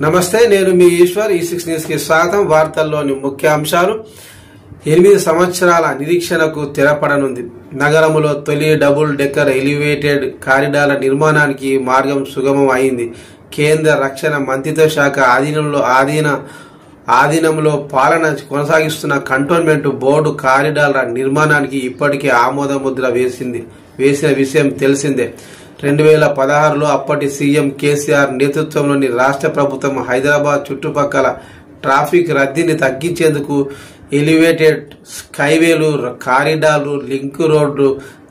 నమస్తే, నేను మీ ఈశ్వర్. ఈ6 న్యూస్ కి స్వాగతం. వార్తల్లోని ముఖ్యాంశాలు. 8 సంవత్సరాల నిరీక్షణకు తెరపడనుంది. నగరంలో తొలి డబుల్ డెక్కర్ ఎలివేటెడ్ కారిడార్ల నిర్మాణానికి మార్గం సుగమం అయింది. కేంద్ర రక్షణ మంత్రిత్వ శాఖ ఆధీనంలో పాలన కొనసాగిస్తున్న కంటోన్మెంట్ బోర్డు కారిడార్ల నిర్మాణానికి ఇప్పటికే ఆమోద ముద్ర వేసిన విషయం తెలిసిందే. 2016లో అప్పటి సీఎం కేసీఆర్ నేతృత్వంలోని రాష్ట్ర ప్రభుత్వం హైదరాబాద్ చుట్టుపక్కల ట్రాఫిక్ రద్దీని తగ్గించేందుకు ఎలివేటెడ్ స్కైవేలు, కారిడార్లు, లింక్ రోడ్లు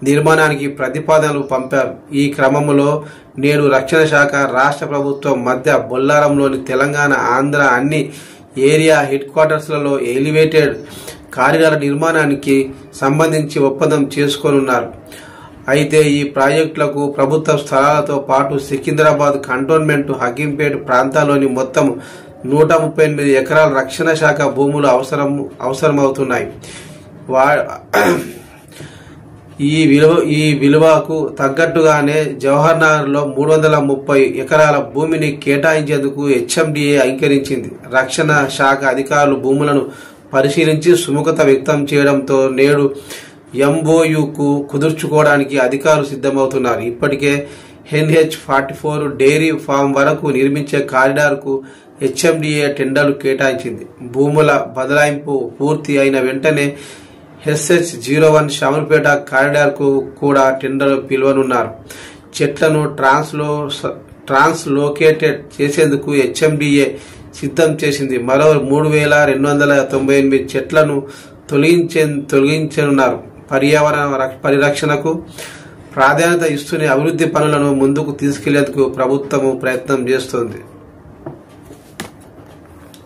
నిర్మాణానికి ప్రతిపాదనలు పంపారు. ఈ క్రమంలో నేడు రక్షణ శాఖ, రాష్ట్ర ప్రభుత్వం మధ్య బొల్లారంలోని తెలంగాణ, ఆంధ్ర అన్ని ఏరియా హెడ్ క్వార్టర్స్లలో ఎలివేటెడ్ కారిడార్ల నిర్మాణానికి సంబంధించి ఒప్పందం చేసుకోనున్నారు. అయితే ఈ ప్రాజెక్టులకు ప్రభుత్వ స్థలాలతో పాటు సికింద్రాబాద్ కంటోన్మెంట్, హకీంపేట ప్రాంతాల్లోని మొత్తం 138 ఎకరాల రక్షణ శాఖ భూములు అవసరమవుతున్నాయి. ఈ విలువకు తగ్గట్టుగానే జవహర్నగర్లో 330 ఎకరాల భూమిని కేటాయించేందుకు హెచ్ఎండిఏ అంగీకరించింది. రక్షణ శాఖ అధికారులు భూములను పరిశీలించి సుముఖత వ్యక్తం చేయడంతో నేడు ఎంఓయూకు కుదుర్చుకోవడానికి అధికారులు సిద్ధమవుతున్నారు. ఇప్పటికే NH44 డైరీ ఫామ్ వరకు నిర్మించే కారిడార్కు హెచ్ఎండిఏ టెండర్లు కేటాయించింది. భూముల బదలాయింపు పూర్తి అయిన వెంటనే SH01 శామర్పేట కారిడార్కు కూడా టెండర్ పిలువనున్నారు. చెట్లను ట్రాన్స్లోకేటెడ్ చేసేందుకు హెచ్ఎండిఏ సిద్ధం చేసింది. మరో 3298 చెట్లను తొలగించనున్నారు. పర్యావరణ పరిరక్షణకు ప్రాధాన్యత ఇస్తూనే అభివృద్ధి పనులను ముందుకు తీసుకెళ్లేందుకు ప్రభుత్వం ప్రయత్నం చేస్తోంది.